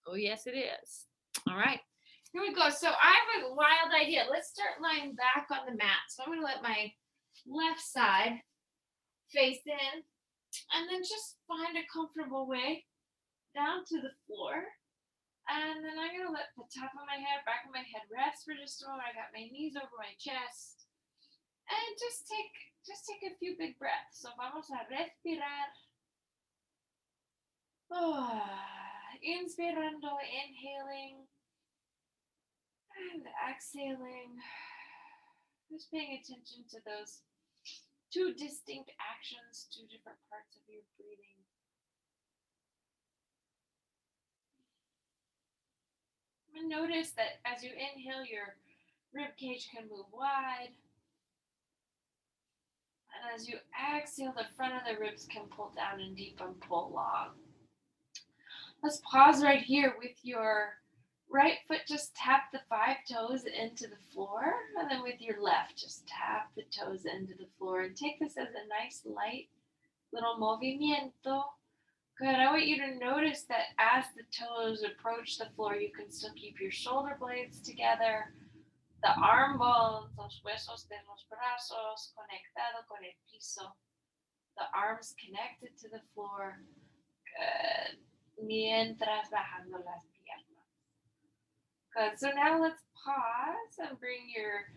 Oh, yes, it is. All right. Here we go. So I have a wild idea. Let's start lying back on the mat. So I'm going to let my left side face in and then just find a comfortable way down to the floor. And then I'm going to let the top of my head, back of my head rest for just a moment. I got my knees over my chest. And just take a few big breaths. So vamos a respirar. Inspirando, inhaling, and exhaling. Just paying attention to those two distinct actions, two different parts of your breathing. And notice that as you inhale, your rib cage can move wide. And as you exhale, the front of the ribs can pull down and deep and pull long. Let's pause right here with your right foot. Just tap the 5 toes into the floor. And then with your left, just tap the toes into the floor. And take this as a nice light little movimiento. Good. I want you to notice that as the toes approach the floor, you can still keep your shoulder blades together, the arm bones, los huesos de los brazos conectado con el piso, the arms connected to the floor. Good. Mientras bajando las piernas. Good. So now let's pause and bring your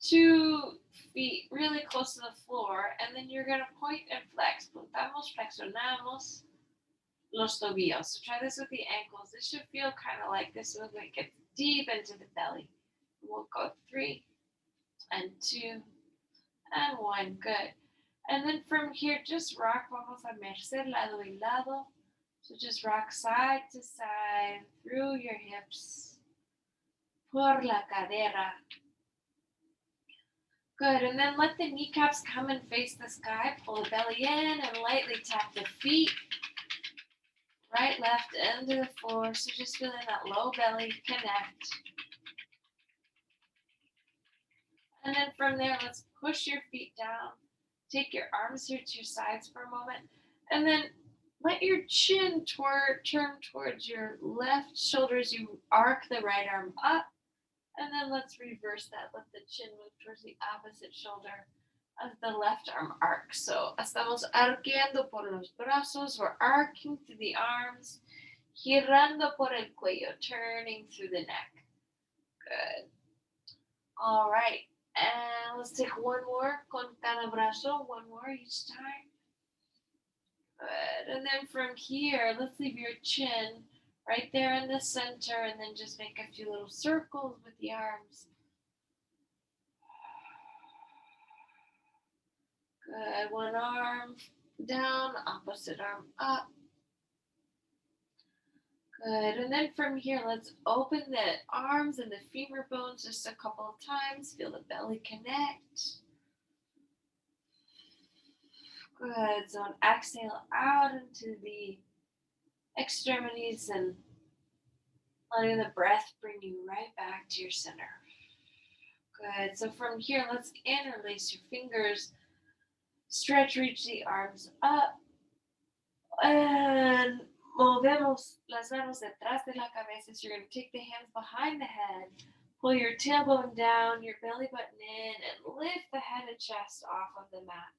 2 feet really close to the floor, and then you're going to point and flex. Puntamos, flexionamos los tobillos. So try this with the ankles. This should feel kind of like this movement gets deep into the belly. We'll go 3 and 2 and 1. Good. And then from here, just rock. Vamos a mercer lado y lado. So just rock side to side through your hips. Por la cadera. Good. And then let the kneecaps come and face the sky. Pull the belly in and lightly tap the feet. Right, left into the floor. So just feeling that low belly connect. And then from there, let's push your feet down. Take your arms here to your sides for a moment. And then let your chin turn towards your left shoulder as you arc the right arm up. And then let's reverse that. Let the chin move towards the opposite shoulder as the left arm arcs. So estamos arqueando por los brazos. We're arcing through the arms. Girando por el cuello, turning through the neck. Good. All right. And let's take one more con cada brazo, one more each time. Good. And then from here, let's leave your chin right there in the center and then just make a few little circles with the arms. Good. One arm down, opposite arm up. Good. And then from here, let's open the arms and the femur bones just a couple of times. Feel the belly connect. Good. So exhale out into the extremities and letting the breath bring you right back to your center. Good. So from here, let's interlace your fingers. Stretch, reach the arms up. And movemos las manos detrás de la cabeza. So you're going to take the hands behind the head. Pull your tailbone down, your belly button in, and lift the head and chest off of the mat.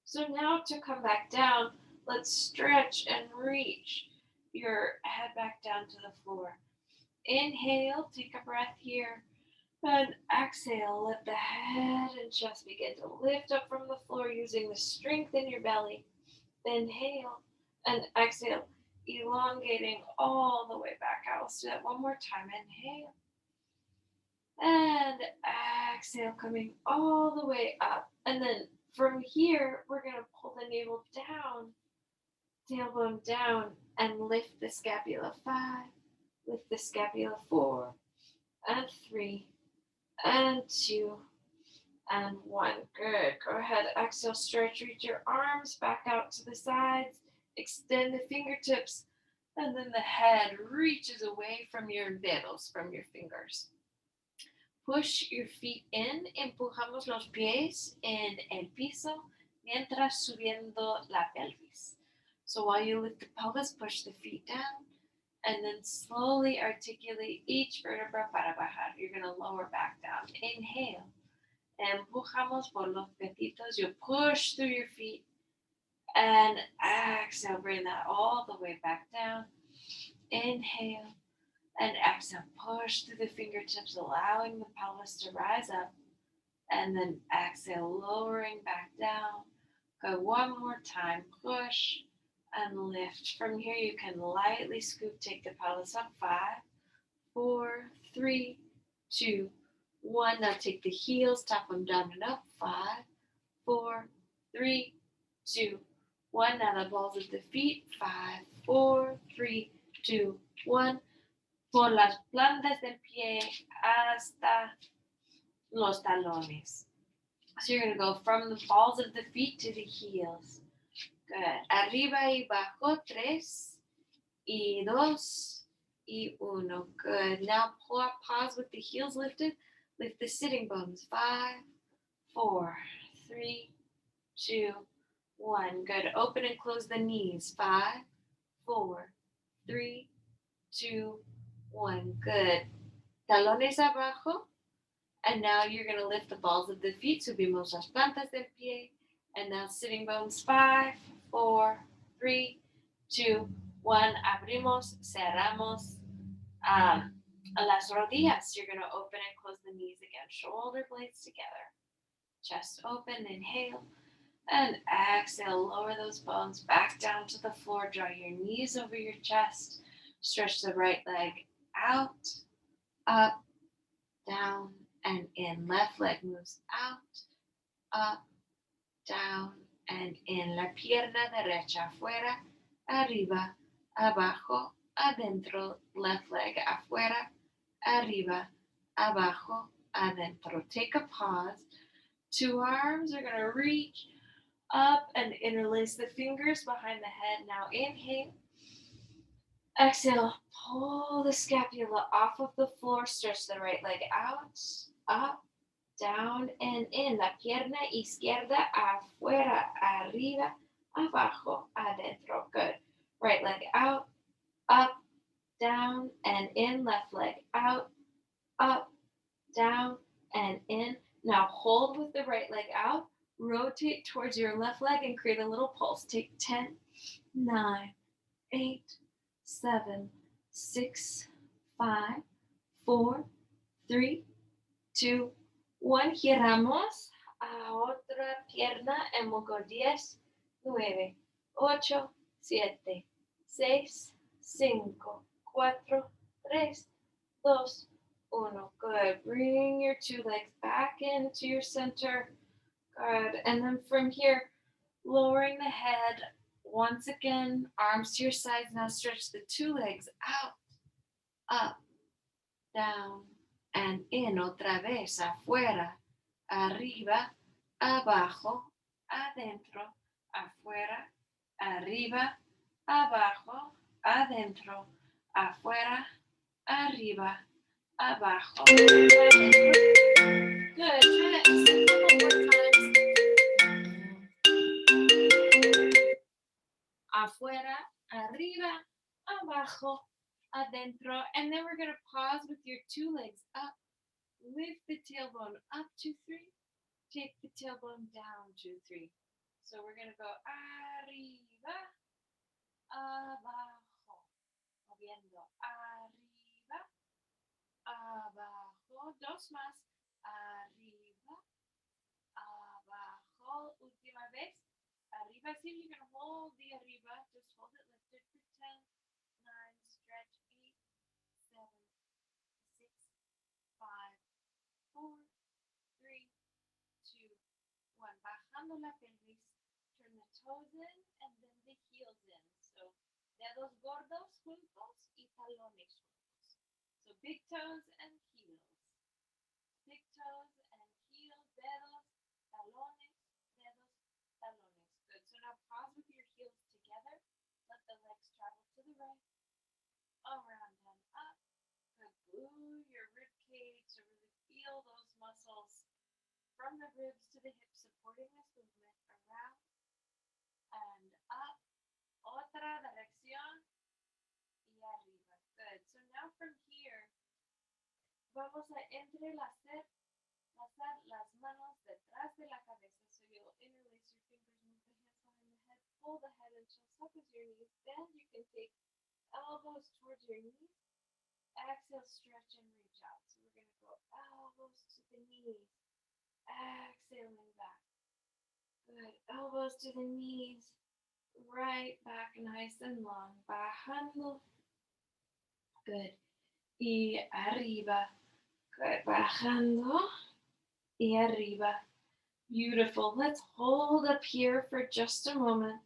So now to come back down, let's stretch and reach your head back down to the floor. Inhale, take a breath here. And exhale, let the head and chest begin to lift up from the floor using the strength in your belly. Inhale and exhale, elongating all the way back out. Let's do that one more time. Inhale and exhale, coming all the way up. And then from here, we're going to pull the navel down, tailbone down, and lift the scapula. 5, lift the scapula. 4 and 3 and 2 and 1. Good. Go ahead. Exhale, stretch, reach your arms back out to the sides. Extend the fingertips. And then the head reaches away from your dedos, from your fingers. Push your feet in. Empujamos los pies en el piso mientras subiendo la pelvis. So while you lift the pelvis, push the feet down And then slowly articulate each vertebra para bajar. You're going to lower back down. Inhale. Empujamos por los petitos. You push through your feet. And exhale. Bring that all the way back down. Inhale. And exhale. Push through the fingertips, allowing the pelvis to rise up. And then exhale, lowering back down. Go one more time. Push and lift. From here, you can lightly scoop, take the pelvis up. 5, 4, 3, 2, 1. Now take the heels, tap them down and up. 5, 4, 3, 2, 1. Now the balls of the feet. 5, 4, 3, 2, 1. Por las plantas del pie hasta los talones. So you're going to go from the balls of the feet to the heels. Good. Arriba y bajo. 3 y 2 y 1. Good. Now pause with the heels lifted. Lift the sitting bones. 5, 4, 3, 2, 1. Good. Open and close the knees. 5, 4, 3, 2, 1. Good. Talones abajo. And now you're going to lift the balls of the feet. Subimos las plantas del pie. And now sitting bones. 5, 4, 3, 2, 1. Abrimos, cerramos las rodillas. You're going to open and close the knees again. Shoulder blades together. Chest open. Inhale. And exhale. Lower those bones back down to the floor. Draw your knees over your chest. Stretch the right leg out, up, down, and in. Left leg moves out, up, down, and in. La pierna derecha afuera, arriba, abajo, adentro. Left leg afuera, arriba, abajo, adentro. Take a pause. 2 arms are going to reach up and interlace the fingers behind the head. Now inhale. Exhale, pull the scapula off of the floor. Stretch the right leg out, up, down, and in. La pierna izquierda afuera, arriba, abajo, adentro. Good. Right leg out, up, down, and in. Left leg out, up, down, and in. Now hold with the right leg out. Rotate towards your left leg and create a little pulse. Take 10, 9, 8, 7, 6, 5, 4, 3, 2, 1. Giramos a otra pierna en moco. 10, 9, 8, 7, 6, 5, 4, 3, 2, 1. Good. Bring your 2 legs back into your center. Good. And then from here, lowering the head. Once again, arms to your sides. Now stretch the 2 legs out, up, down, and in. Otra vez, afuera, arriba, abajo, adentro, afuera, arriba, abajo, adentro, afuera, arriba, abajo, adentro. Good. Try that just a couple more times. Afuera, arriba, abajo, adentro. And then we're going to pause with your 2 legs up. Lift the tailbone up 2, 3. Take the tailbone down 2, 3. So we're going to go arriba, abajo. Moviendo arriba, abajo. 2 más. Arriba, abajo. Última vez. Arriba. See if you can hold the arriba. Just hold it lifted for 10, 9, stretch 8, 7, 6, 5, 4, 3, 2, 1. Bajando la pelvis. Turn the toes in and then the heels in. So dedos gordos juntos y talones juntos. So big toes and heels. Big toes and heels, dedos, talones, dedos, talones. Good. So now pause with your heels together. Let the legs travel to the right, around and up. Good. Glue your rib cage to really feel those muscles from the ribs to the hips, supporting this movement. Around and up. Otra dirección y arriba. vamos a entrelazar las manos detrás de la cabeza. So you'll interlace your fingers, move the hands behind the head, pull the head and chest up as your knees bend. You can take elbows towards your knees. Exhale, stretch and reach out. So we're going to go elbows to the knees. Exhaling back. Good. Elbows to the knees. Right back nice and long. Bajando. Good. Y arriba. Good. Bajando. Y arriba. Beautiful. Let's hold up here for just a moment.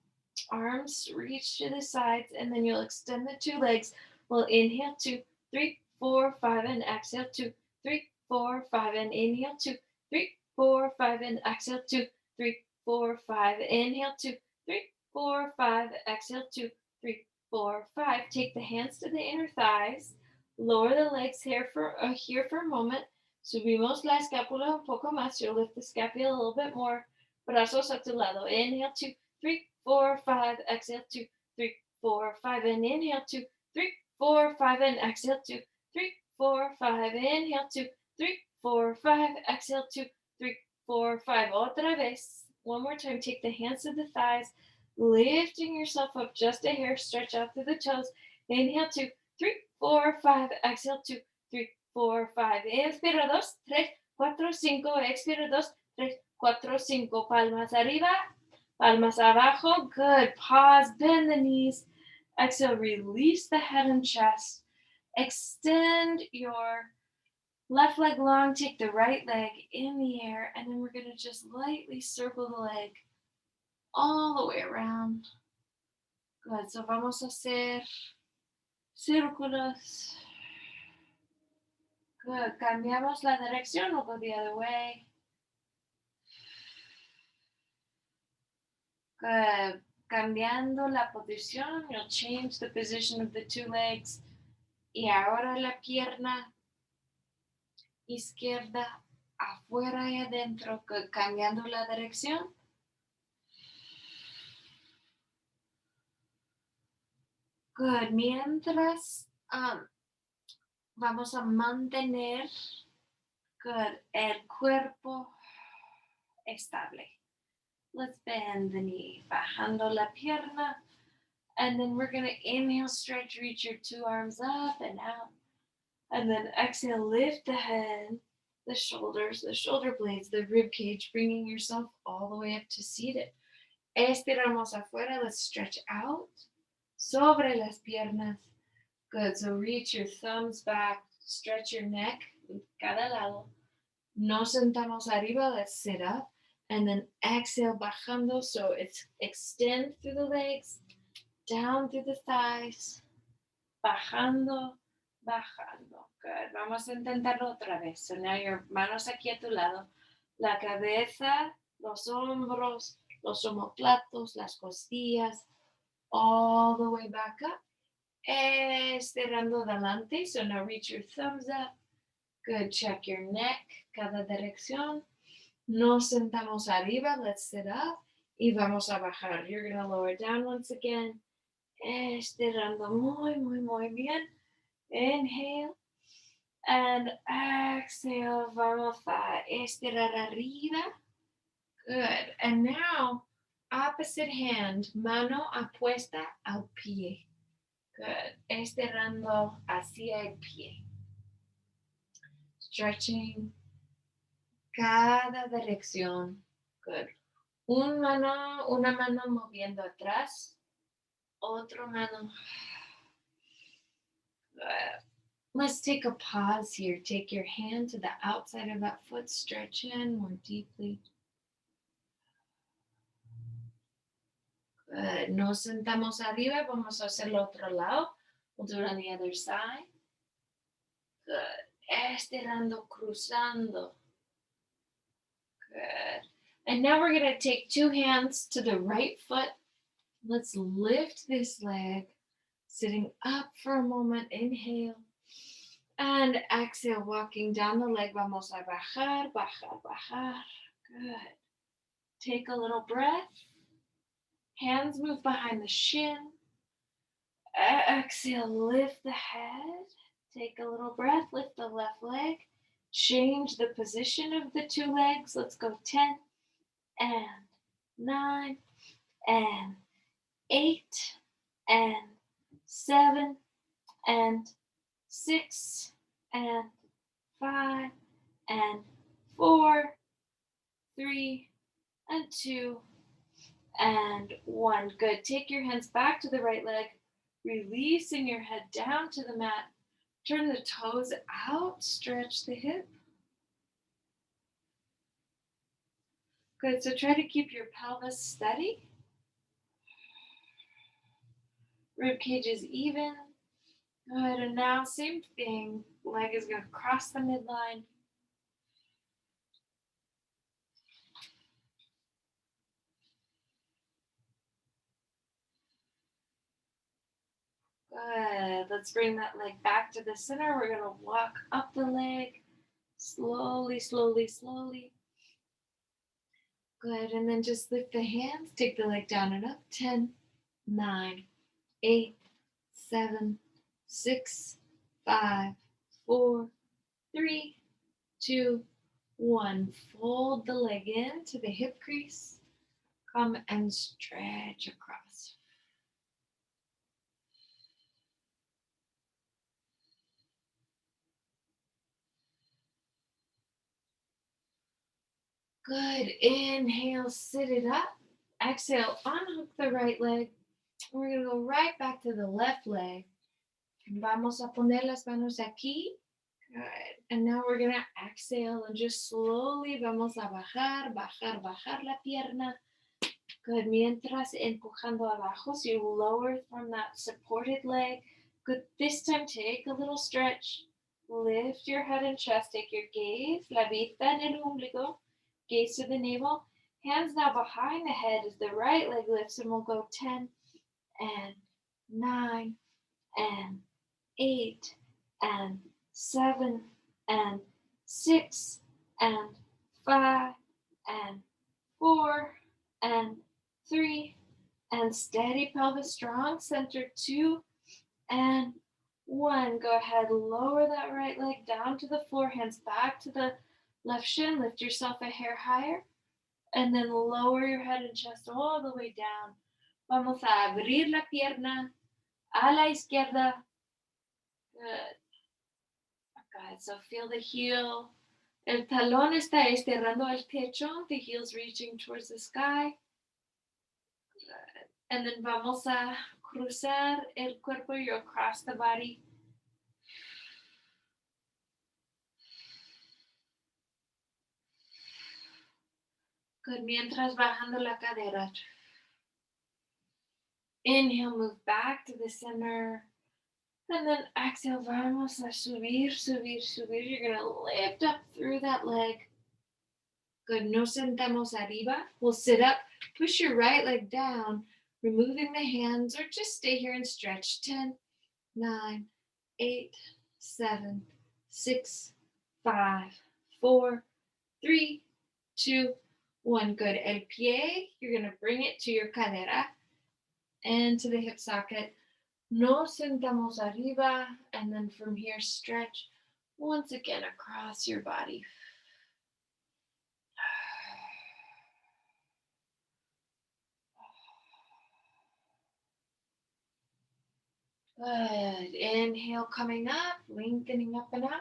Arms reach to the sides, and then you'll extend the two legs. We'll inhale 2, 3, 4, 5, and exhale 2, 3, 4, 5, and inhale 2, 3, 4, 5, and exhale 2, 3, 4, 5. Inhale 2, 3, 4, 5. Exhale 2, 3, 4, 5. Take the hands to the inner thighs. Lower the legs here for a moment. Subimos la escápula un poco más. You'll lift the scapula a little bit more. Brazos a tu lado. Inhale 2, 3, 4, 5. Exhale 2, 3, 4, 5. And inhale 2, 3, 4, 5. And exhale 2, 3, 4, 5. Inhale 2, 3, 4, 5. Exhale 2, 3, 4, 5. Otra vez. One more time. Take the hands to the thighs. Lifting yourself up just a hair. Stretch out through the toes. Inhale 2, 3, 4, 5. Exhale 2, 3, 4, 5. Inspira 2, 3, 4, 5. Expira 2, 3, 4, 5. Palmas arriba, palmas abajo. Good. Pause, bend the knees. Exhale, release the head and chest. Extend your left leg long. Take the right leg in the air, and then we're going to just lightly circle the leg all the way around. Good. So vamos a hacer círculos. Good. Cambiamos la dirección. We'll go the other way. Good. Cambiando la posición. You'll change the position of the two legs. Y ahora la pierna izquierda afuera y adentro. Good. Cambiando la dirección. Good. Mientras vamos a mantener good el cuerpo estable. Let's bend the knee, bajando la pierna. And then we're going to inhale, stretch, reach your two arms up and out. And then exhale, lift the head, the shoulders, the shoulder blades, the rib cage, bringing yourself all the way up to seated. Estiramos afuera. Let's stretch out sobre las piernas. Good. So reach your thumbs back, stretch your neck, cada lado. Nos sentamos arriba. Let's sit up. And then exhale, bajando. So it's extend through the legs, down through the thighs, bajando, bajando. Good. Vamos a intentarlo otra vez. So now your manos aquí a tu lado. La cabeza, los hombros, los omoplatos, las costillas, all the way back up. Estirando adelante. So now reach your thumbs up. Good. Check your neck, cada dirección. Nos sentamos arriba. Let's sit up. Y vamos a bajar. You're going to lower down once again. Estirando muy, muy, muy bien. Inhale. And exhale. Vamos a estirar arriba. Good. And now, opposite hand. Mano apuesta al pie. Good. Estirando hacia el pie. Stretching cada dirección. Good. Una mano moviendo atrás. Otra mano. Good. Let's take a pause here. Take your hand to the outside of that foot. Stretch in more deeply. Good. Nos sentamos arriba. Vamos a hacer el otro lado. We'll do it on the other side. Good. Estirando, cruzando. Good. And now we're going to take two hands to the right foot. Let's lift this leg. Sitting up for a moment. Inhale. And exhale, walking down the leg. Vamos a bajar, bajar, bajar. Good. Take a little breath. Hands move behind the shin. Exhale, lift the head. Take a little breath, lift the left leg, change the position of the two legs. Let's go 10 and 9 and 8 and 7 and 6 and 5 and 4, 3 and 2 and 1. Good. Take your hands back to the right leg, releasing your head down to the mat. Turn the toes out, stretch the hip. Good, so try to keep your pelvis steady. Rib cage is even. Good, and now same thing. Leg is going to cross the midline. Good, let's bring that leg back to the center. We're going to walk up the leg. Slowly, slowly, slowly. Good, and then just lift the hands. Take the leg down and up. 10, 9, 8, 7, 6, 5, 4, 3, 2, 1. Fold the leg into the hip crease. Come and stretch across. Good. Inhale, sit it up. Exhale, unhook the right leg. We're going to go right back to the left leg. Vamos a poner las manos aquí. Good. And now we're going to exhale and just slowly vamos a bajar, bajar, bajar la pierna. Good. Mientras empujando abajo, so you lower from that supported leg. Good. This time, take a little stretch. Lift your head and chest. Take your gaze, la vista en el ombligo. Gaze to the navel. Hands now behind the head as the right leg lifts, and we'll go 10 and 9 and 8 and 7 and 6 and 5 and 4 and 3 and steady pelvis strong. Center 2 and 1. Go ahead, lower that right leg down to the floor. Hands back to the left shin. Lift yourself a hair higher. And then lower your head and chest all the way down. Vamos a abrir la pierna a la izquierda. Good. Good. So feel the heel. El talón está estirando el techo. The heel's reaching towards the sky. Good. And then vamos a cruzar el cuerpo. You across the body. Good. Mientras bajando la cadera. Inhale, move back to the center. And then exhale, vamos a subir, subir, subir. You're going to lift up through that leg. Good. Nos sentamos arriba. We'll sit up. Push your right leg down, removing the hands, or just stay here and stretch. 10, 9, 8, 7, 6, 5, 4, 3, 2, 1. Good. El pie, you're going to bring it to your cadera and to the hip socket. Nos sentamos arriba, and then from here, stretch once again across your body. Good. Inhale, coming up, lengthening up and out.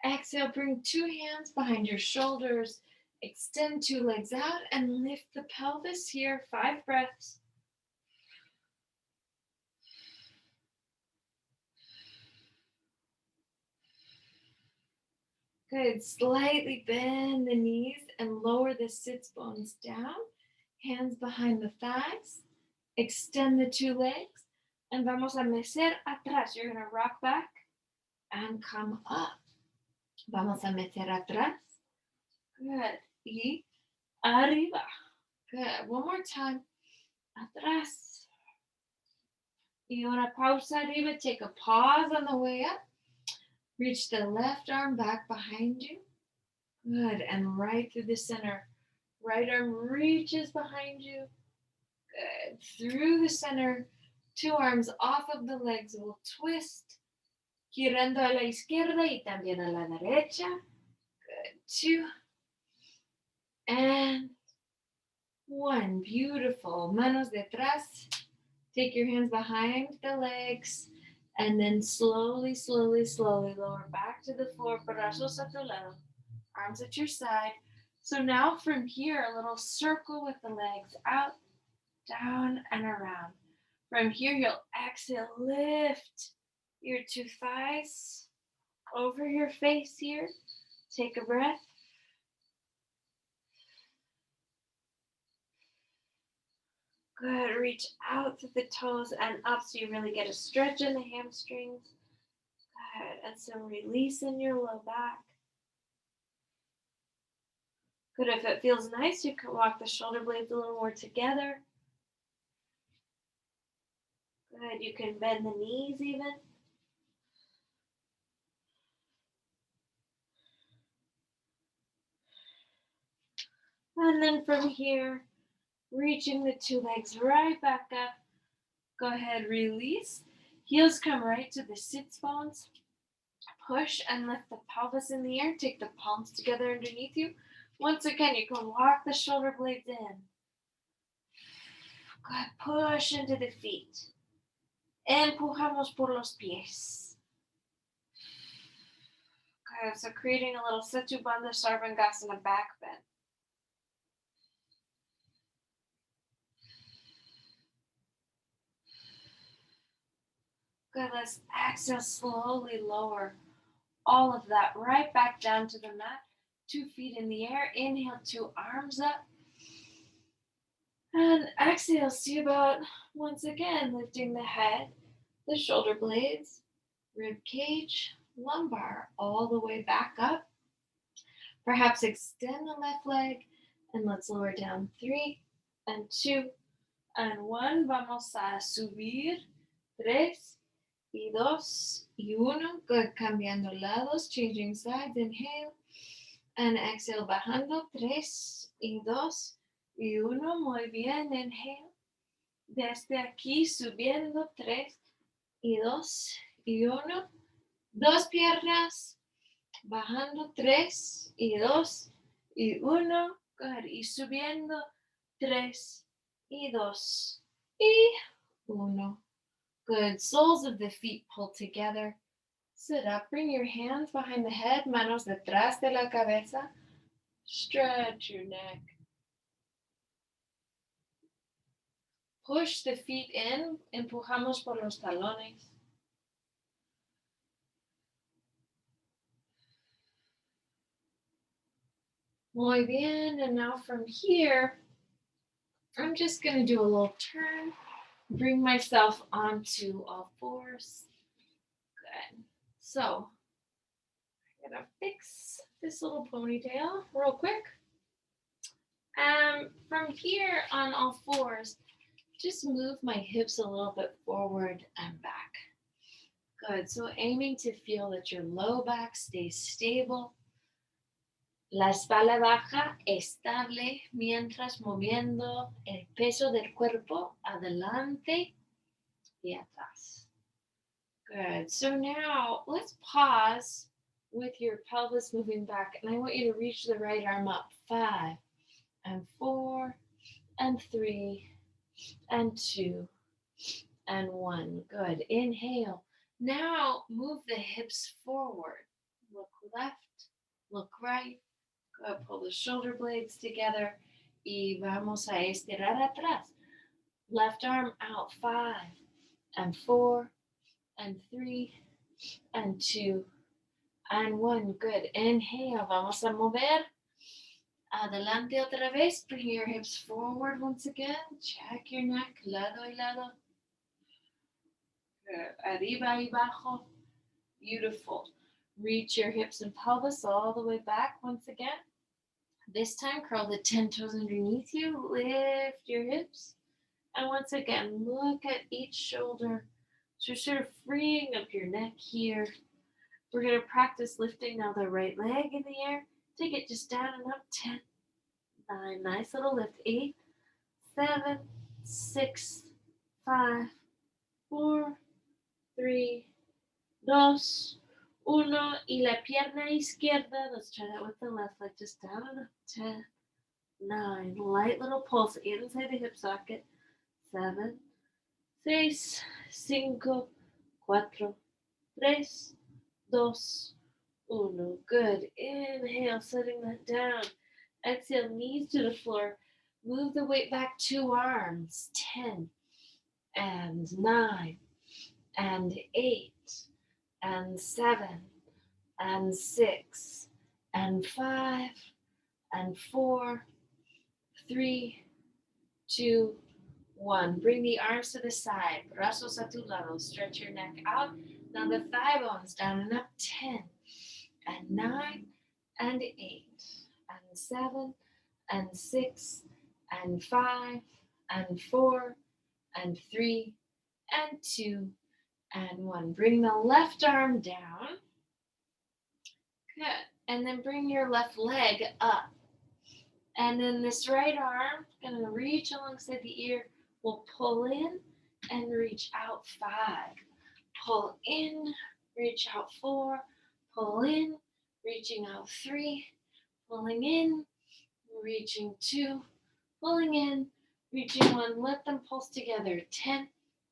Exhale, bring 2 hands behind your shoulders. Extend 2 legs out and lift the pelvis here. 5 breaths. Good. Slightly bend the knees and lower the sits bones down. Hands behind the thighs. Extend the 2 legs. And vamos a mecer atrás. You're going to rock back and come up. Vamos a mecer atrás. Good. Y arriba. Good. One more time. Atrás. Y una pausa arriba. Take a pause on the way up. Reach the left arm back behind you. Good. And right through the center. Right arm reaches behind you. Good. Through the center. 2 arms off of the legs. We'll twist. girando a la izquierda y también a la derecha. Good. 2 and 1. Beautiful. Manos detrás. Take your hands behind the legs and then slowly, slowly, slowly lower back to the floor. Brazos a tu lado. Arms at your side. So now from here, a little circle with the legs out, down, and around. From here, you'll exhale, lift your 2 thighs over your face here. Take a breath. Good. Reach out to the toes and up so you really get a stretch in the hamstrings. Good. And some release in your low back. Good. If it feels nice, you can walk the shoulder blades a little more together. Good. You can bend the knees even. And then from here, reaching the 2 legs right back up. Go ahead, release. Heels come right to the sits bones. Push and lift the pelvis in the air. Take the palms together underneath you. Once again, you can walk the shoulder blades in. Good. Push into the feet. Empujamos por los pies. Good. So creating a little Setu Bandha Sarvangasana back bend. Good. Let's exhale, slowly lower all of that right back down to the mat. 2 feet in the air. Inhale, 2 arms up. And exhale, see about, once again, lifting the head, the shoulder blades, rib cage, lumbar, all the way back up. Perhaps extend the left leg, and let's lower down 3 and 2 and 1. Vamos a subir. 3 y 2 y 1. Good. Cambiando lados, changing sides. Inhale and exhale, bajando. 3 y 2 y 1. Muy bien. Inhale. Desde aquí subiendo. 3 y 2 y 1. 2 piernas. Bajando. 3 y 2 y 1. Good. Y subiendo. 3 y 2 y 1. Good. Soles of the feet pull together. Sit up. Bring your hands behind the head. Manos detrás de la cabeza. Stretch your neck. Push the feet in. Empujamos por los talones. Muy bien. And now from here, I'm just going to do a little turn. Bring myself onto all fours. Good. So I'm going to fix this little ponytail real quick. From here on all fours, just move my hips a little bit forward and back. Good. So aiming to feel that your low back stays stable. La espalda baja, estable, mientras moviendo el peso del cuerpo adelante y atrás. Good. So now let's pause with your pelvis moving back. And I want you to reach the right arm up. 5 and 4 and 3 and 2 and 1. Good. Inhale. Now move the hips forward. Look left, look right. Good. Pull the shoulder blades together. Y vamos a estirar atrás. Left arm out. 5 and 4 and 3 and 2 and 1. Good. Inhale. Vamos a mover. Adelante otra vez. Bring your hips forward once again. Check your neck. Lado y lado. Good. Arriba y abajo. Beautiful. Reach your hips and pelvis all the way back once again. This time, curl the 10 toes underneath you. Lift your hips. And once again, look at each shoulder. So you're sort of freeing up your neck here. We're going to practice lifting now the right leg in the air. Take it just down and up. 10, 9, nice little lift. 8, 7, 6, 5, 4, 3, dos, uno, y la pierna izquierda, let's try that with the left leg, just down and up, 10, 9, light little pulse inside the hip socket, 7, 6, 5, 4, 3, 2, 1. Good. Inhale, setting that down. Exhale, knees to the floor. Move the weight back, 2 arms. 10 and 9 and 8 and 7 and 6 and 5 and 4, 3, 2, 1. Bring the arms to the side. Brazos a tu lado. Stretch your neck out. Now the thigh bones down and up. 10 and 9 and 8 and 7 and 6 and 5 and 4 and 3 and 2 and 1. Bring the left arm down. Good. And then bring your left leg up. And then this right arm, going to reach alongside the ear. We'll pull in and reach out 5. Pull in, reach out 4. Pull in, reaching out 3. Pulling in, reaching 2. Pulling in, reaching 1. Let them pulse together. 10,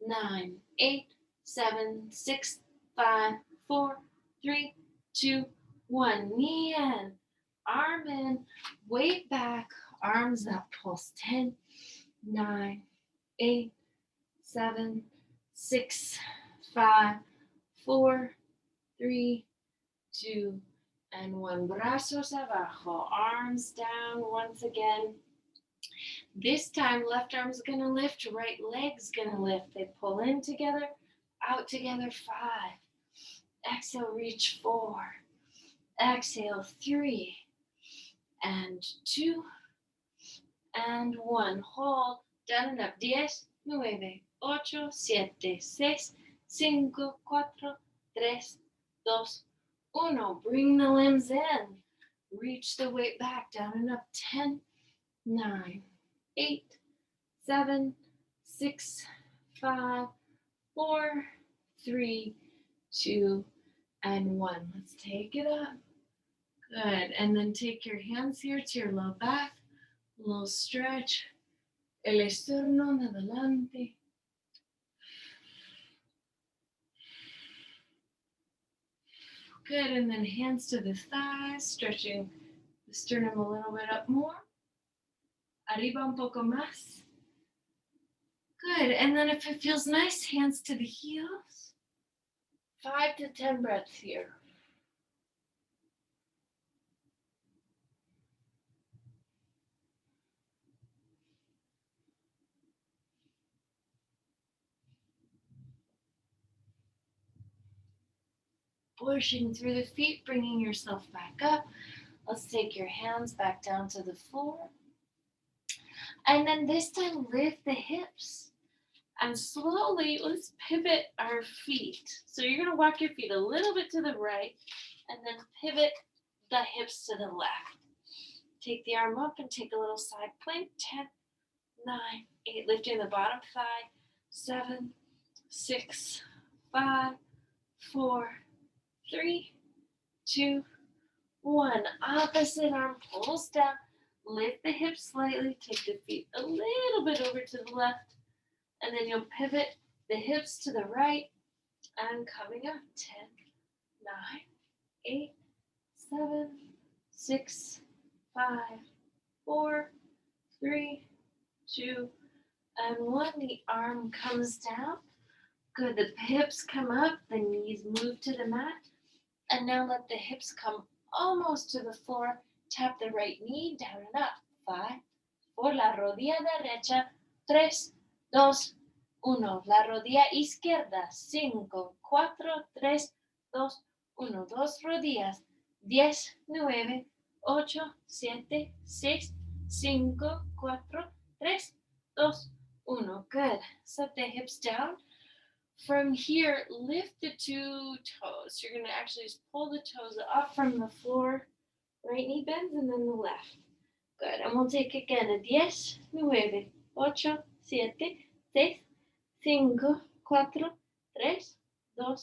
9, 8, 7, 6, 5, 4, 3, 2, 1. Knee in, arm in, weight back, arms up. Pulse. 10, 9, 8, 7, 6, 5, 4, 3, 2, and 1. Brazos abajo, arms down once again. This time, left arm's gonna lift, right leg's gonna lift. They pull in together, out together, 5. Exhale, reach 4. Exhale, 3 and 2 and 1. Hold, down and up. 10, 9, 8, 7, 6, 5, 4, 3, 2, 1. Bring the limbs in. Reach the weight back, down and up. 10, 9, 8, 7, 6, 5, 4, 3, 2, and 1. Let's take it up. Good. And then take your hands here to your low back. A little stretch. El esternón adelante. Good. And then hands to the thighs, stretching the sternum a little bit up more. Arriba un poco más. Good. And then if it feels nice, hands to the heels. 5 to 10 breaths here. Pushing through the feet, bringing yourself back up. Let's take your hands back down to the floor. And then this time, lift the hips. And slowly, let's pivot our feet. So you're going to walk your feet a little bit to the right and then pivot the hips to the left. Take the arm up and take a little side plank. 10, 9, 8. Lifting the bottom thigh. 7, 6, 5, 4, 3, 2, 1. Opposite arm pulls down. Lift the hips slightly. Take the feet a little bit over to the left. And then you'll pivot the hips to the right and coming up. 10, 9, 8, 7, 6, 5, 4, 3, 2, and 1. The arm comes down. Good. The hips come up. The knees move to the mat. And now let the hips come almost to the floor. Tap the right knee down and up. 5. Por la rodilla derecha. 3, 2, 1. La rodilla izquierda. 5, 4, 3, 2, 1. Dos rodillas. 10, 9, 8, 7, 6, 5, 4, 3, 2, 1. Good. Set the hips down. From here, lift the 2 toes. You're going to actually just pull the toes up from the floor. Right knee bends and then the left. Good. And we'll take again a 10, 9, 8, 7, 6, 5, 4, 3, 2,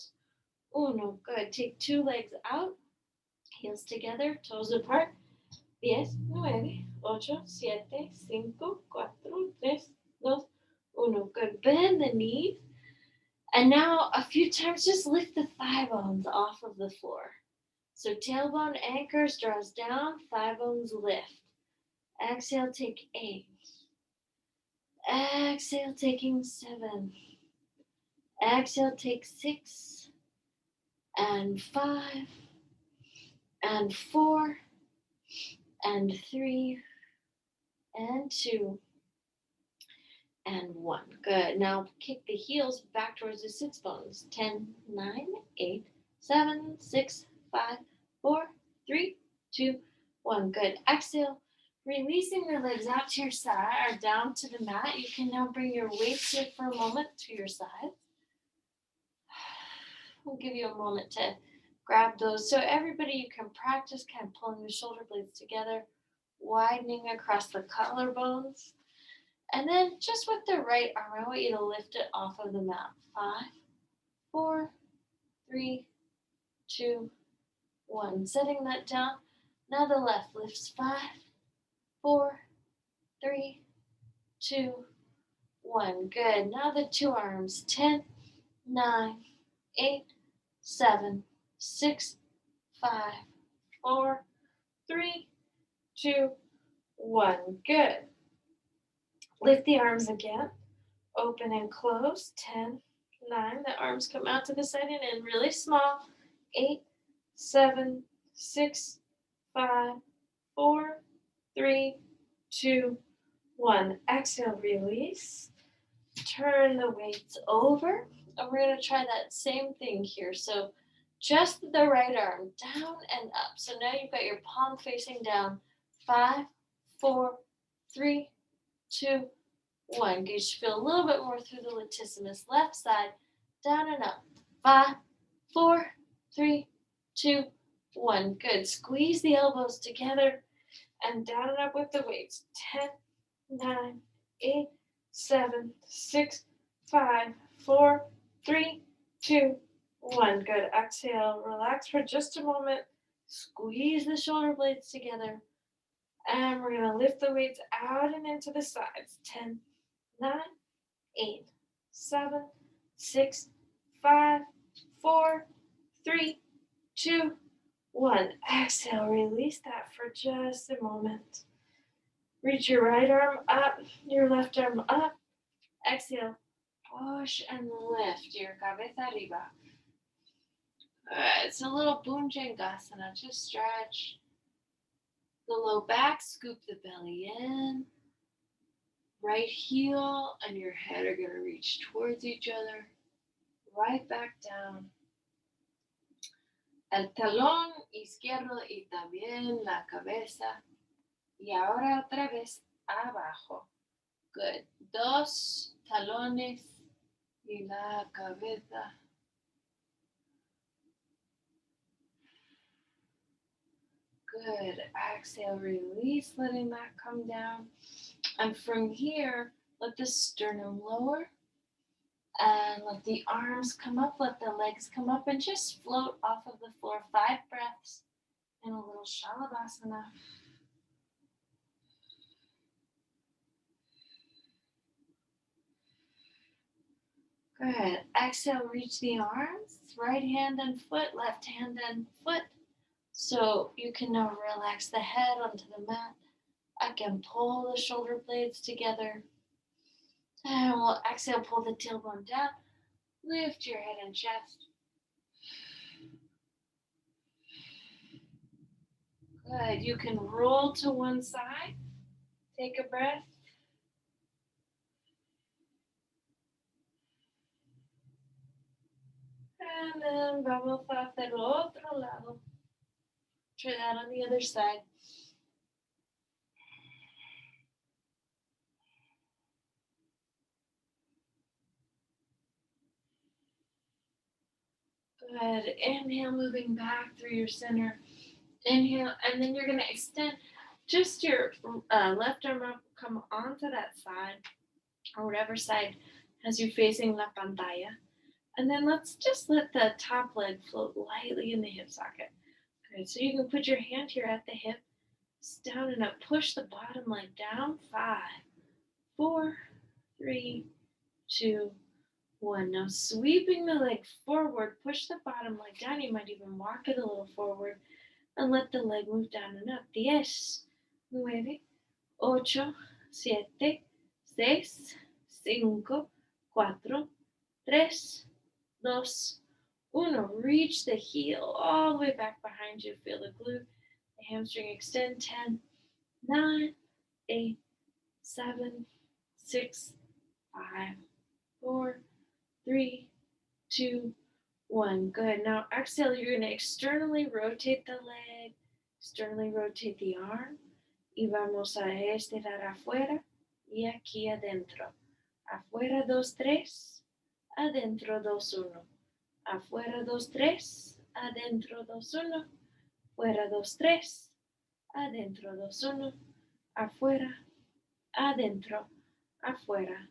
Uno. Good. Take two legs out, heels together, toes apart. 10, 9, 8, 7, 5, 4, 3, 2, 1. Good. Bend the knees. And now a few times just lift the thigh bones off of the floor. So tailbone anchors, draws down, thigh bones lift. Exhale, take 8. Exhale, taking 7. Exhale, take 6. And 5. And 4. And 3. And 2. And 1. Good. Now kick the heels back towards the sits bones. 10, 9, 8, 7, 6, 5, 4, 3, 2, 1. Good. Exhale. Releasing your legs out to your side or down to the mat. You can now bring your weights here for a moment to your side. We'll give you a moment to grab those. So everybody, you can practice kind of pulling the shoulder blades together, widening across the collarbones. And then just with the right arm, I want you to lift it off of the mat. 5, 4, 3, 2, 1. Setting that down. Now the left lifts. 5, 4, 3, 2, 1. Good. Now the two arms. 10, 9, 8, 7, 6, 5, 4, 3, 2, 1. Good. Lift the arms again. Open and close. 10, 9. The arms come out to the side and in really small. 8, 7, 6, 5, 4, 3, 2, 1. Exhale, release. Turn the weights over. And we're going to try that same thing here. So just the right arm down and up. So now you've got your palm facing down. 5, 4, 3, 2, 1. You should feel a little bit more through the latissimus. Left side, down and up. 5, 4, 3, 2, 1. Good. Squeeze the elbows together and down and up with the weights. 10, 9, 8, 7, 6, 5, 4, 3, 2, 1. Good. Exhale. Relax for just a moment. Squeeze the shoulder blades together. And we're going to lift the weights out and into the sides. 10, 9, 8, 7, 6, 5, 4, 3, 2, 1. Exhale, release that for just a moment. Reach your right arm up, your left arm up. Exhale, push and lift your cabeza arriba. Alright, it's a little Bhujangasana. Just stretch the low back, scoop the belly in. Right heel and your head are going to reach towards each other. Right back down. El talón izquierdo y también la cabeza. Y ahora otra vez abajo. Good. 2 talones y la cabeza. Good. Exhale, release, letting that come down. And from here, let the sternum lower. And let the arms come up, let the legs come up, and just float off of the floor. 5 breaths in a little Shalabhasana. Good. Exhale, reach the arms, right hand and foot, left hand and foot. So you can now relax the head onto the mat. Again, pull the shoulder blades together. And we'll exhale, pull the tailbone down. Lift your head and chest. Good. You can roll to one side. Take a breath. And then vamos a hacer otro lado. Try that on the other side. Good. Inhale, moving back through your center. Inhale, and then you're going to extend just your left arm up, come onto that side, or whatever side has you facing la pantalla. And then let's just let the top leg float lightly in the hip socket. Good. So you can put your hand here at the hip, down and up. Push the bottom leg down. 5, 4, 3, 2, 1. Now sweeping the leg forward, push the bottom leg down. You might even walk it a little forward and let the leg move down and up. 10, 9, 8, 7, 6, 5, 4, 3, 2, 1. Reach the heel all the way back behind you. Feel the glute, the hamstring extend. 10, 9, 8, 7, 6, 5, 4, 3, 2, 1. Good. Now exhale, you're going to externally rotate the leg, externally rotate the arm. Y vamos a estirar afuera y aquí adentro. Afuera 2, 3, adentro 2, 1. Afuera 2, 3, adentro 2, 1. Fuera 2, 3, adentro 2, 1. Afuera, adentro, afuera,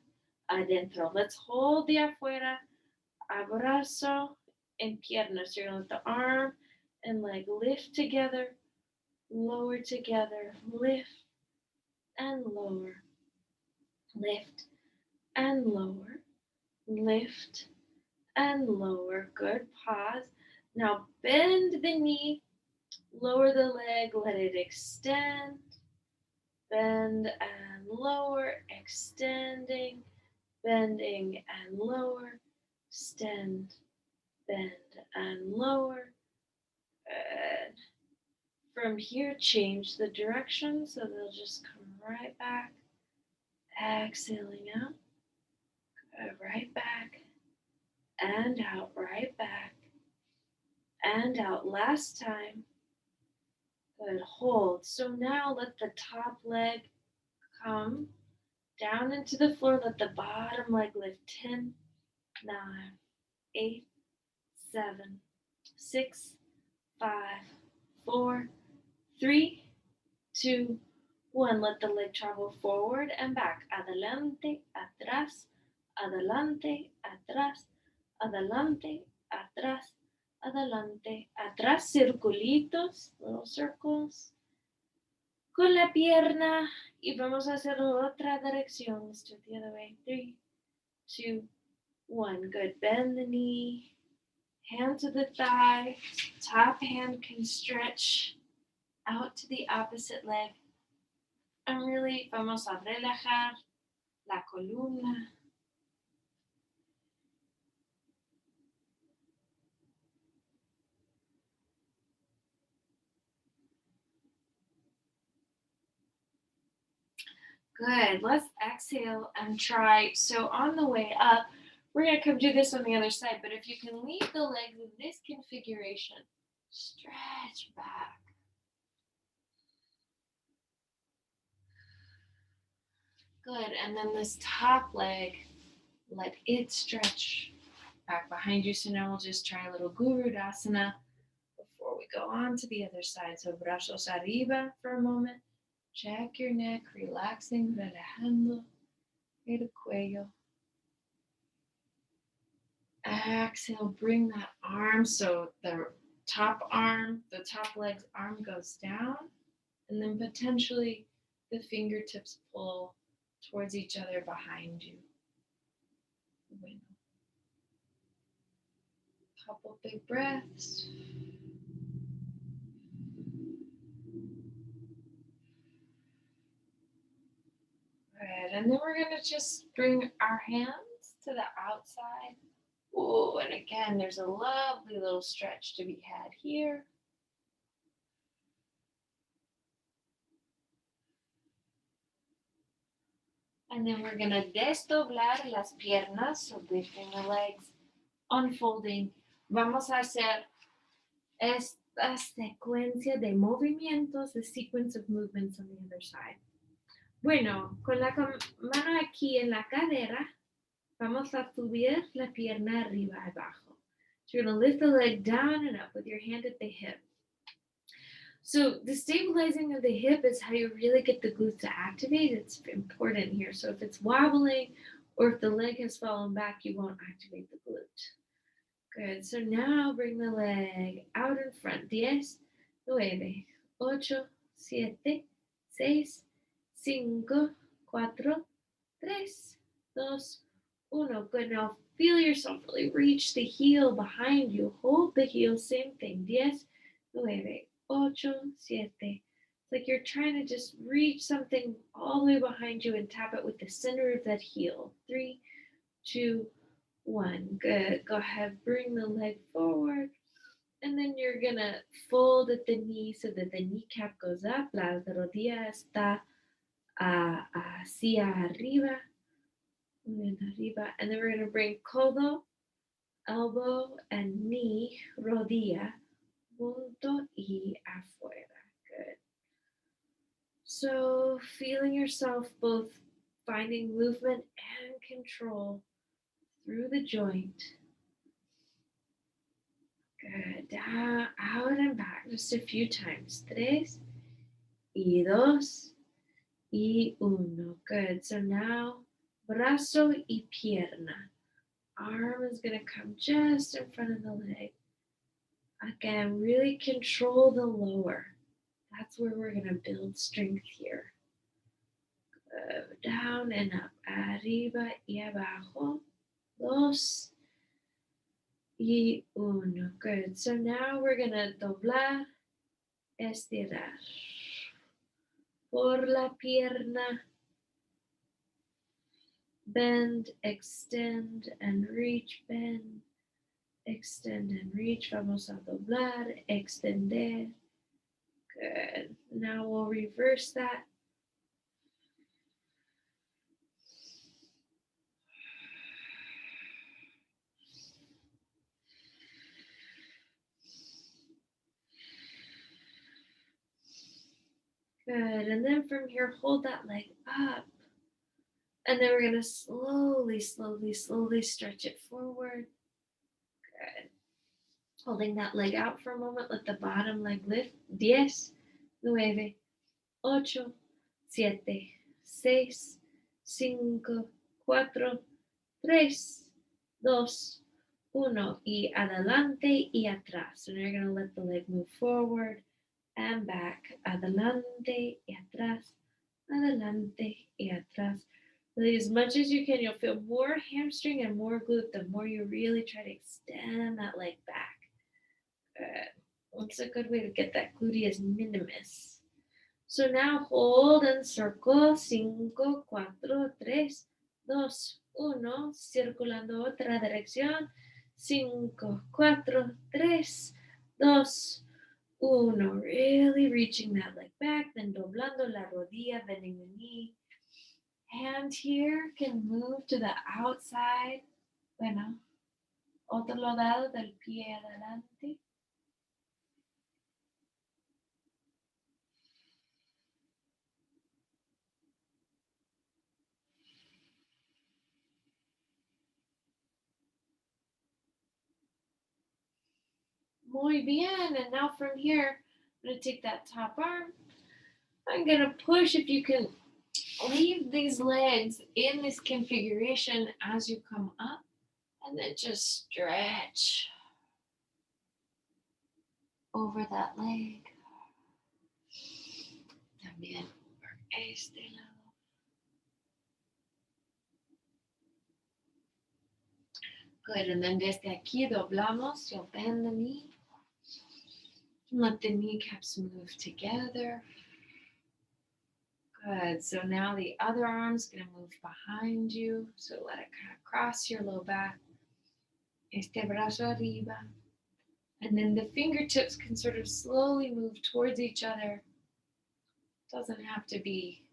adentro. Let's hold the afuera, abrazo, and piernas. You're going to let the arm and leg lift together, lower together, lift and lower, lift and lower, lift and lower. Good. Pause. Now bend the knee, lower the leg, let it extend, bend and lower, extending, bending and lower, extend, bend and lower. Good. From here, change the direction so they'll just come right back. Exhaling out. Good. Right back. And out. Right back. And out. Last time. Good. Hold. So now let the top leg come down into the floor. Let the bottom leg lift. 10, 9, 8, 7, 6, 5, 4, 3, 2, 1. Let the leg travel forward and back. Adelante, atrás, adelante, atrás, adelante, atrás, adelante, atrás. Circulitos, little circles. Con la pierna. Y vamos a hacer otra dirección. Let's do it the other way. 3, 2, 1. Good. Bend the knee. Hand to the thigh. Top hand can stretch out to the opposite leg. And really vamos a relajar la columna. Good. Let's exhale and try. So on the way up, we're going to come do this on the other side. But if you can leave the legs in this configuration, stretch back. Good. And then this top leg, let it stretch back behind you. So now we'll just try a little Gurudasana before we go on to the other side. So brazos arriba for a moment. Check your neck, relaxing, relajando el cuello. Exhale, bring that arm so the top leg's arm goes down, and then potentially the fingertips pull towards each other behind you. Bueno. Couple big breaths. Good. And then we're going to just bring our hands to the outside. Oh, and again, there's a lovely little stretch to be had here. And then we're going to desdoblar las piernas, so lifting the legs, unfolding. Vamos a hacer esta secuencia de movimientos, the sequence of movements on the other side. Bueno, con la mano aquí en la cadera, vamos a subir la pierna arriba abajo. So you're going to lift the leg down and up with your hand at the hip. So the stabilizing of the hip is how you really get the glutes to activate. It's important here. So if it's wobbling or if the leg has fallen back, you won't activate the glute. Good. So now bring the leg out in front. 10, 9, 8, 7, 6, 5, 4, 3, 2, 1. Good. Now feel yourself really reach the heel behind you. Hold the heel. Same thing. 10, 9, 8, 7. It's like you're trying to just reach something all the way behind you and tap it with the center of that heel. 3, 2, 1. Good. Go ahead. Bring the leg forward. And then you're gonna fold at the knee so that the kneecap goes up. La rodilla está hacia arriba. Arriba. And then we're gonna bring codo, elbow, and knee, rodilla, punto y afuera. Good. So feeling yourself both finding movement and control through the joint. Good. Down, out and back just a few times. 3 y 2 y 1. Good. So now brazo y pierna. Arm is going to come just in front of the leg. Again, really control the lower. That's where we're going to build strength here. Down and up. Arriba y abajo. 2 y 1. Good. So now we're going to doblar, estirar. Por la pierna. Bend, extend, and reach. Bend, extend, and reach. Vamos a doblar, extender. Good. Now we'll reverse that. Good. And then from here, hold that leg up. And then we're going to slowly, slowly, slowly stretch it forward. Good. Holding that leg out for a moment. Let the bottom leg lift. 10, 9, 8, 7, 6, 5, 4, 3, 2, 1. Y adelante y atrás. So now you're going to let the leg move forward and back. Adelante y atrás. Adelante y atrás. Really, as much as you can, you'll feel more hamstring and more glute the more you really try to extend that leg back. Good. That's a good way to get that gluteus minimus. So now hold and circle. 5, 4, 3, 2, 1. Circulando otra dirección. 5, 4, 3, 2, 1. Really reaching that leg back. Then doblando la rodilla, bending the knee. Hand here can move to the outside. Bueno, otro lado del pie adelante. Muy bien. And now from here, I'm going to take that top arm. I'm going to push. If you can leave these legs in this configuration as you come up, and then just stretch over that leg. También por este lado. Good, and then desde aquí doblamos. You'll bend the knee. Let the kneecaps move together. Good, so now the other arm's going to move behind you. So let it kind of cross your low back. Este brazo arriba. And then the fingertips can sort of slowly move towards each other. Doesn't have to be,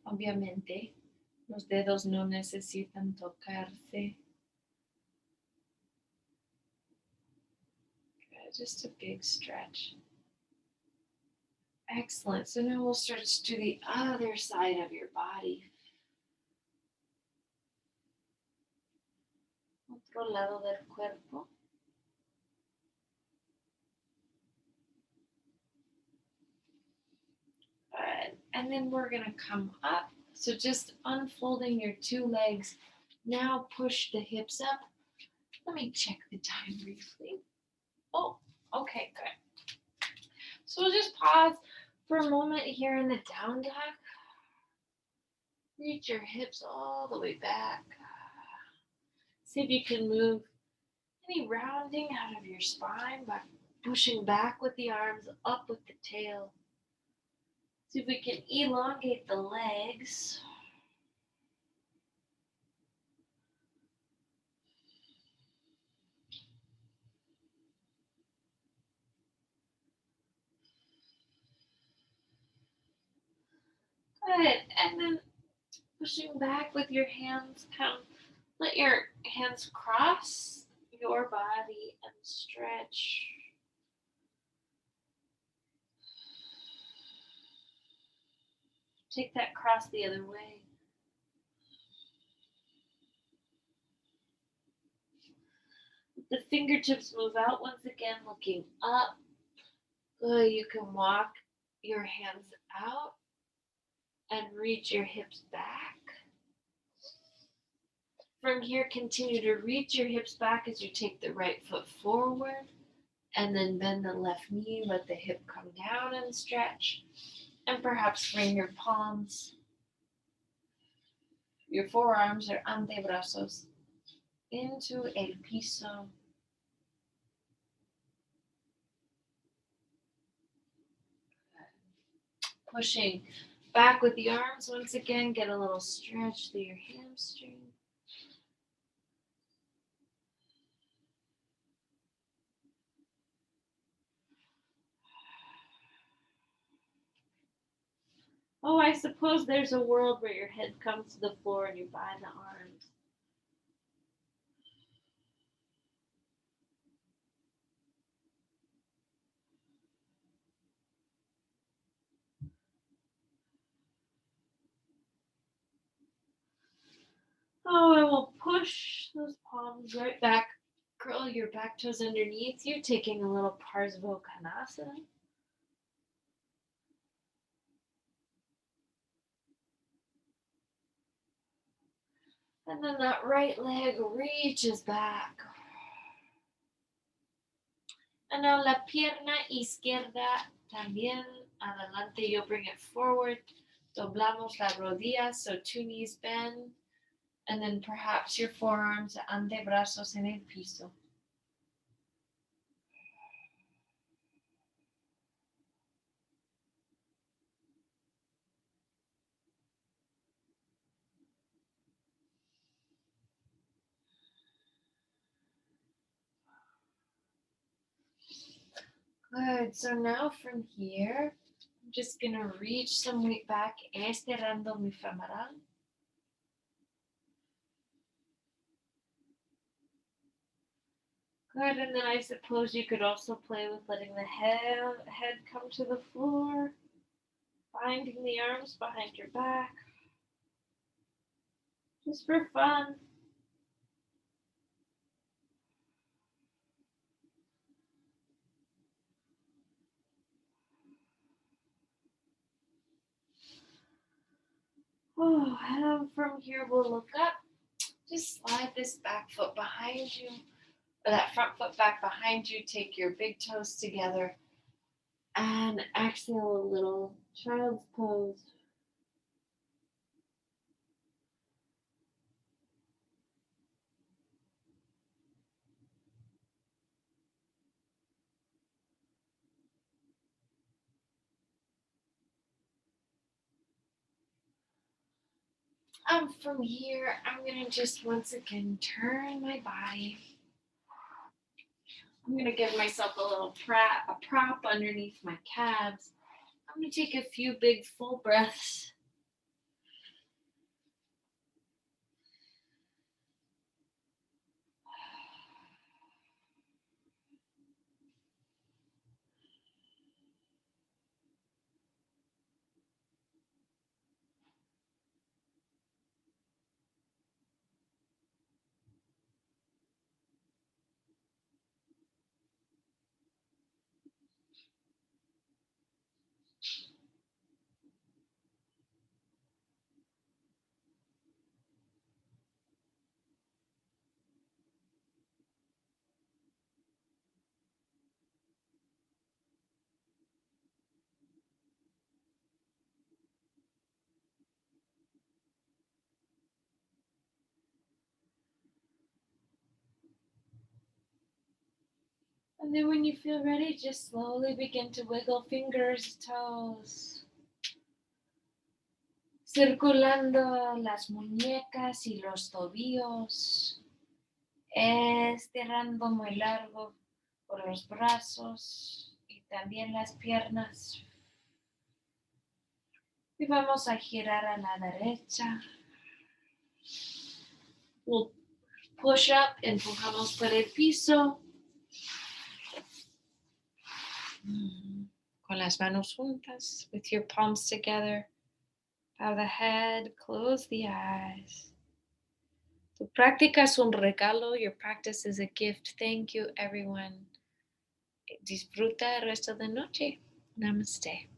obviamente. Los dedos no necesitan tocarse. Good, just a big stretch. Excellent. So now we'll stretch to the other side of your body. Otro lado del cuerpo. Good. And then we're going to come up. So just unfolding your two legs. Now push the hips up. Let me check the time briefly. Oh, okay, good. So we'll just pause for a moment here in the down dog. Reach your hips all the way back. See if you can move any rounding out of your spine by pushing back with the arms, up with the tail. See if we can elongate the legs. Good. And then pushing back with your hands, let your hands cross your body and stretch. Take that cross the other way. The fingertips move out once again, looking up. Good. You can walk your hands out and reach your hips back. From here, continue to reach your hips back as you take the right foot forward, and then bend the left knee, let the hip come down and stretch, and perhaps bring your palms, your forearms or antebrazos into el piso. Pushing back with the arms once again, get a little stretch through your hamstring. Oh, I suppose there's a world where your head comes to the floor and you bind the arms. Oh, I will push those palms right back. Curl your back toes underneath you, taking a little Parsvakonasana. And then that right leg reaches back. And now la pierna izquierda también adelante. You'll bring it forward. Doblamos la rodilla, so two knees bend. And then perhaps your forearms, antebrazos en el piso. Good. So now from here, I'm just going to reach some weight back, estirando mi femoral. Good. And then I suppose you could also play with letting the head come to the floor, binding the arms behind your back. Just for fun. Oh, and from here we'll look up. Just slide this back foot behind you, or that front foot back behind you. Take your big toes together and exhale a little child's pose. From here, I'm going to just once again turn my body. I'm going to give myself a little prop underneath my calves. I'm going to take a few big full breaths. And then when you feel ready, just slowly begin to wiggle fingers, toes, circulando las muñecas y los tobillos, estirando muy largo por los brazos y también las piernas. Y vamos a girar a la derecha. We'll push up, empujamos por el piso. Con las manos juntas, with your palms together. Bow the head, close the eyes. Tu práctica es un regalo. Your practice is a gift. Thank you, everyone. Disfruta el resto de la noche. Namaste.